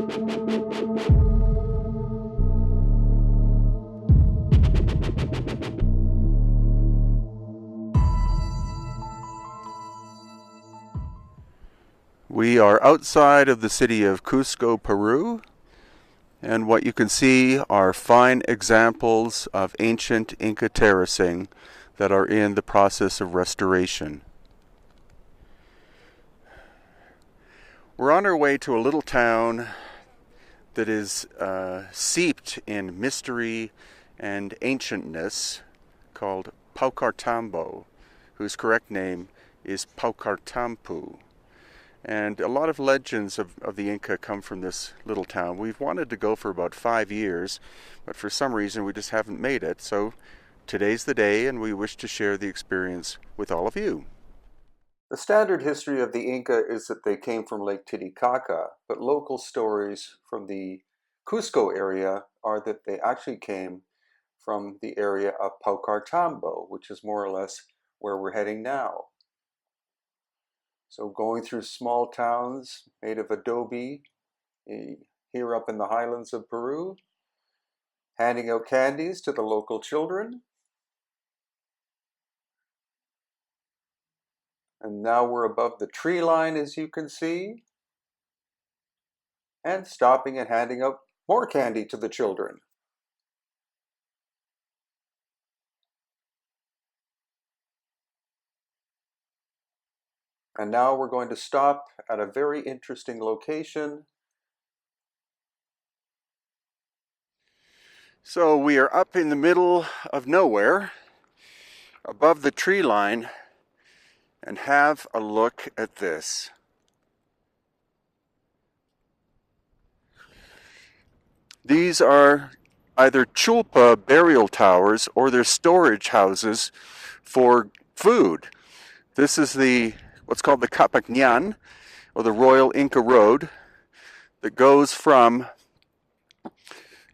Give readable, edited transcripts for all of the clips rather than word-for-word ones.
We are outside of the city of Cusco, Peru, and what you can see are fine examples of ancient Inca terracing that are in the process of restoration. We're on our way to a little town that is steeped in mystery and ancientness called Paucartambo, whose correct name is Paucartampu. And a lot of legends of the Inca come from this little town. We've wanted to go for about 5 years, but for some reason we just haven't made it. So today's the day, and we wish to share the experience with all of you. The standard history of the Inca is that they came from Lake Titicaca, but local stories from the Cusco area are that they actually came from the area of Paucartambo, which is more or less where we're heading now. So going through small towns made of adobe here up in the highlands of Peru, handing out candies to the local children. And now we're above the tree line, as you can see, and stopping and handing out more candy to the children. And now we're going to stop at a very interesting location. So we are up in the middle of nowhere, above the tree line, and have a look at this. These are either chulpa burial towers or they're storage houses for food. This is what's called the Kapa Canyon, or the Royal Inca Road, that goes from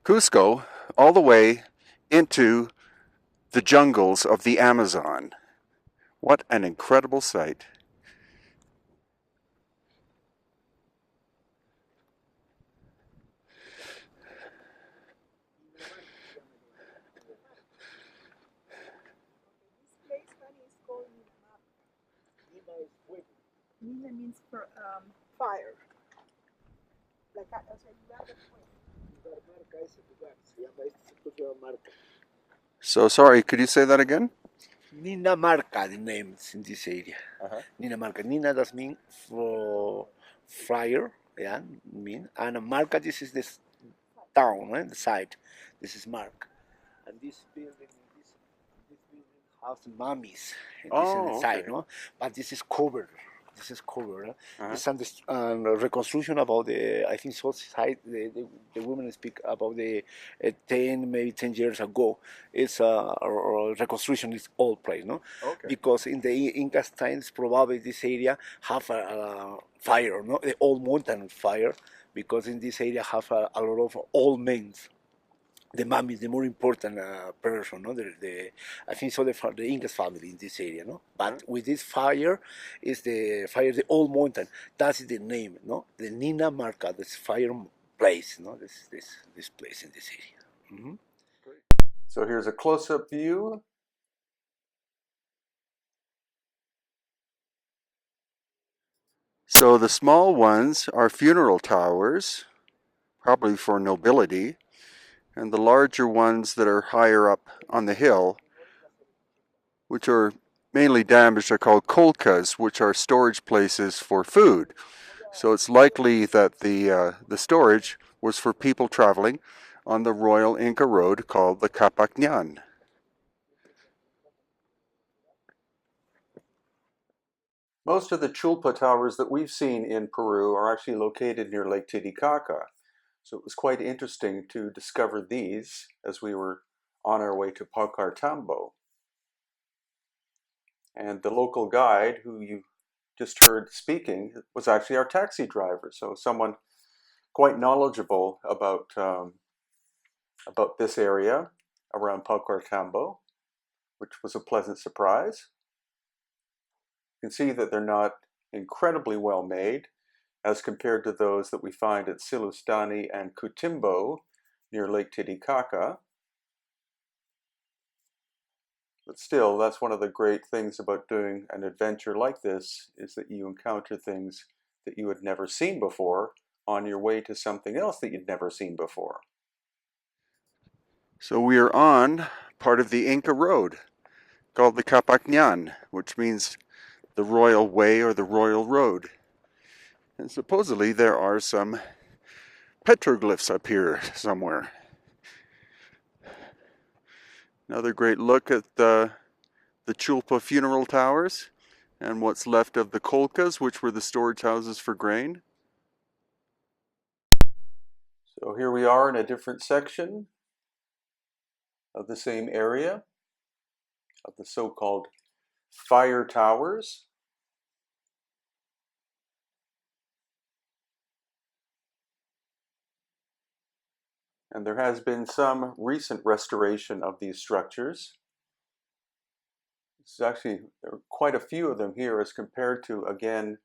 Cusco all the way into the jungles of the Amazon. What an incredible sight. Nina means for fire. So sorry, could you say that again? Nina Marca, the names in this area. Nina Marca. Nina does mean for fire, yeah, and Marca, this is this town, the site. This is Mark. And this building has mummies in this side, no? But this is covered. This is covered. It's reconstruction about the, I think so side, the women speak about the 10 years ago. It's a reconstruction is old place, no? Okay. Because in the Inca times, probably this area have a fire, no? The old mountain fire, because in this area have a lot of old men. The mom is the more important person, no? I think so. The Incas family in this area, no. But with this fire, is the fire the old mountain. That's the name, no. The Nina Marca, this fire place, no. This place in this area. So here's a close-up view. So the small ones are funeral towers, probably for nobility. And the larger ones that are higher up on the hill, which are mainly damaged, are called kolkas, which are storage places for food. So it's likely that the storage was for people traveling on the Royal Inca Road called the Kapa Canyon. Most of the chulpa towers that we've seen in Peru are actually located near Lake Titicaca. So it was quite interesting to discover these as we were on our way to Paucartambo. And the local guide, who you just heard speaking, was actually our taxi driver. So someone quite knowledgeable about this area around Paucartambo, which was a pleasant surprise. You can see that they're not incredibly well made. as compared to those that we find at Silustani and Cutimbo near Lake Titicaca. But still, that's one of the great things about doing an adventure like this, is that you encounter things that you had never seen before on your way to something else that you'd never seen before. So we are on part of the Inca Road called the Kapa Canyon, which means the Royal Way or the Royal Road. And supposedly there are some petroglyphs up here somewhere. Another great look at the Chulpa funeral towers and what's left of the kolkas, which were the storage houses for grain. So here we are in a different section of the same area of the so-called fire towers. And there has been some recent restoration of these structures. There are quite a few of them here as compared to, again,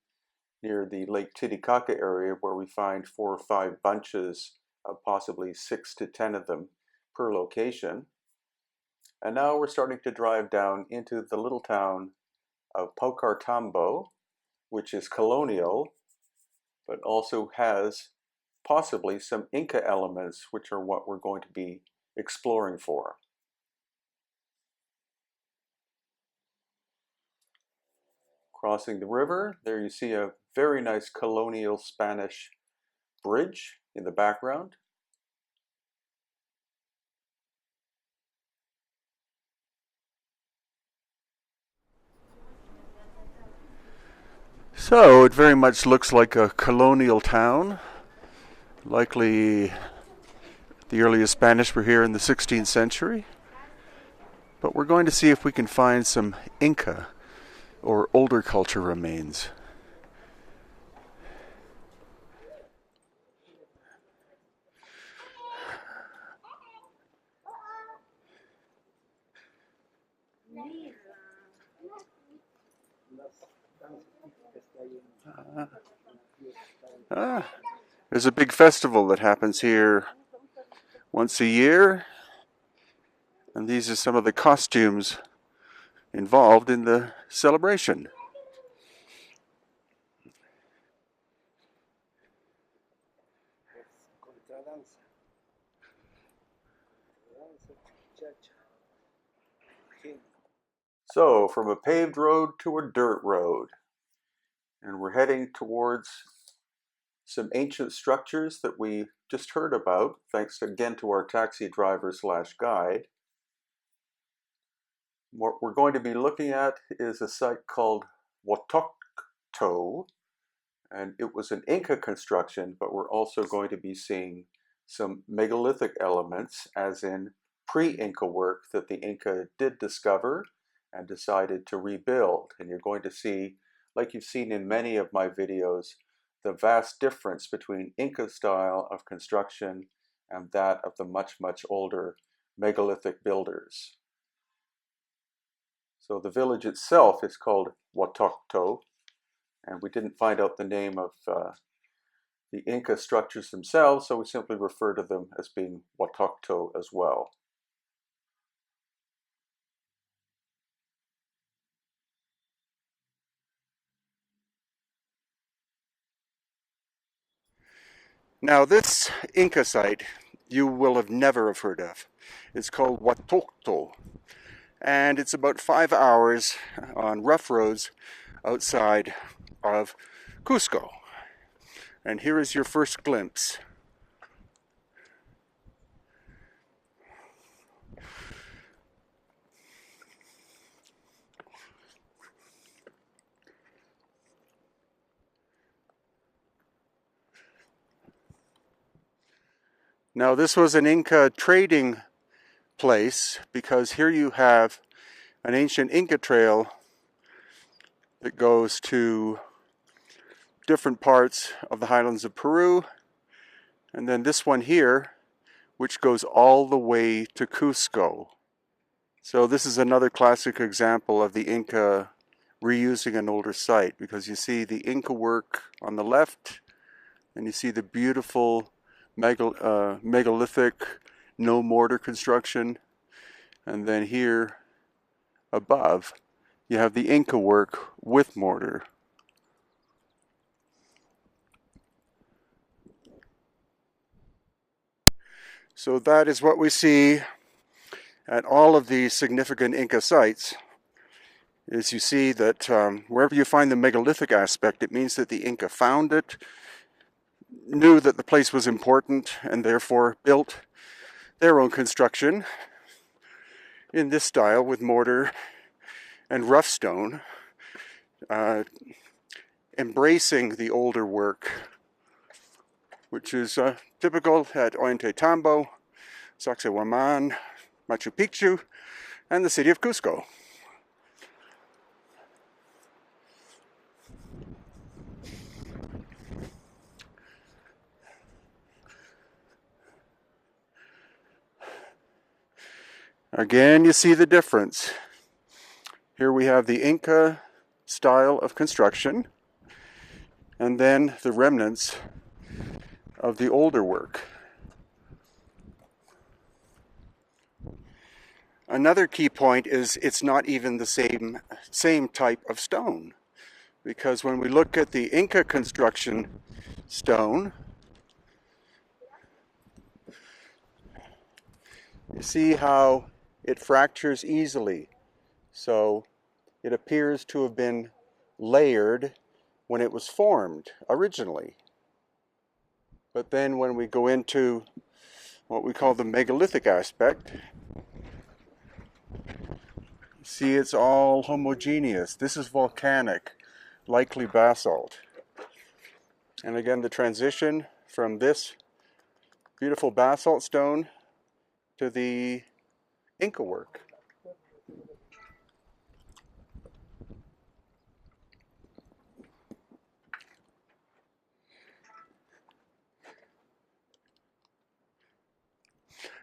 near the Lake Titicaca area, where we find 4 or 5 bunches of possibly 6 to 10 of them per location. And now we're starting to drive down into the little town of Paucartambo, which is colonial, but also has possibly some Inca elements, which are what we're going to be exploring for. Crossing the river, there you see a very nice colonial Spanish bridge in the background. So it very much looks like a colonial town. Likely the earliest Spanish were here in the 16th century. But we're going to see if we can find some Inca or older culture remains. There's a big festival that happens here once a year, and these are some of the costumes involved in the celebration. So, from a paved road to a dirt road, and we're heading towards some ancient structures that we just heard about, thanks again to our taxi driver / guide. What we're going to be looking at is a site called Watokto, and it was an Inca construction, but we're also going to be seeing some megalithic elements, as in pre-Inca work that the Inca did discover and decided to rebuild. And you're going to see, like you've seen in many of my videos, the vast difference between Inca style of construction and that of the much, much older megalithic builders. So the village itself is called Watokto, and we didn't find out the name of the Inca structures themselves, so we simply refer to them as being Watokto as well. Now this Inca site you will have never have heard of. It's called Watokto, and it's about 5 hours on rough roads outside of Cusco. And here is your first glimpse. Now this was an Inca trading place, because here you have an ancient Inca trail that goes to different parts of the highlands of Peru, and then this one here, which goes all the way to Cusco. So this is another classic example of the Inca reusing an older site, because you see the Inca work on the left And you see the beautiful megalithic, no mortar construction. And then here above, you have the Inca work with mortar. So that is what we see at all of these significant Inca sites. Is you see that wherever you find the megalithic aspect, it means that the Inca found it, knew that the place was important, and therefore built their own construction in this style with mortar and rough stone, embracing the older work, which is typical at Ollantaytambo, Sacsayhuaman, Machu Picchu, and the city of Cusco. Again, you see the difference. Here we have the Inca style of construction, and then the remnants of the older work. Another key point is it's not even the same type of stone, because when we look at the Inca construction stone, you see how it fractures easily. So it appears to have been layered when it was formed originally. But then when we go into what we call the megalithic aspect, see, it's all homogeneous. This is volcanic, likely basalt. And again, the transition from this beautiful basalt stone to the Inca work.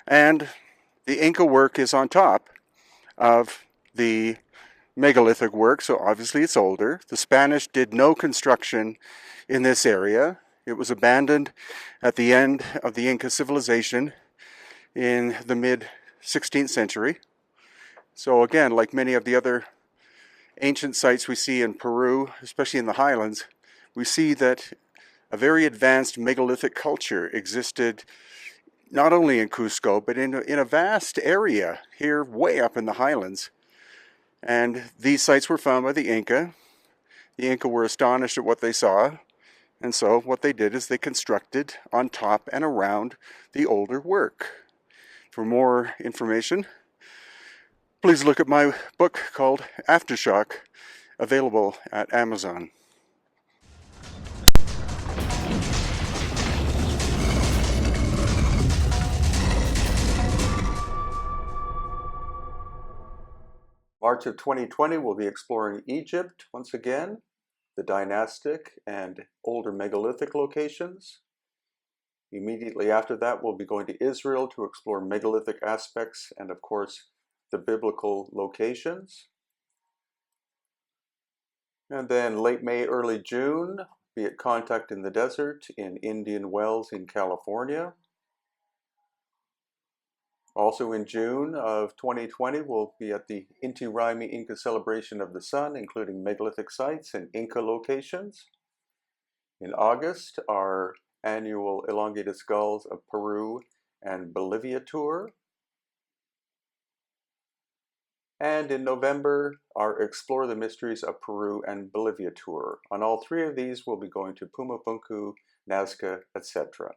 And the Inca work is on top of the megalithic work, so obviously it's older. The Spanish did no construction in this area. It was abandoned at the end of the Inca civilization in the mid-16th century. So again, like many of the other ancient sites we see in Peru, especially in the Highlands, we see that a very advanced megalithic culture existed not only in Cusco, but in a vast area here way up in the Highlands. And these sites were found by the Inca. The Inca were astonished at what they saw, and so what they did is they constructed on top and around the older work. For more information, please look at my book called Aftershock, available at Amazon. March of 2020, we'll be exploring Egypt once again, the dynastic and older megalithic locations. Immediately after that, we'll be going to Israel to explore megalithic aspects and, of course, the biblical locations. And then late May, early June, be at Contact in the Desert in Indian Wells in California. Also in June of 2020, we'll be at the Inti Raymi Inca Celebration of the Sun, including megalithic sites and Inca locations. In August, our annual Elongated Skulls of Peru and Bolivia tour. And in November, our Explore the Mysteries of Peru and Bolivia tour. On all three of these, we'll be going to Pumapunku, Nazca, etc.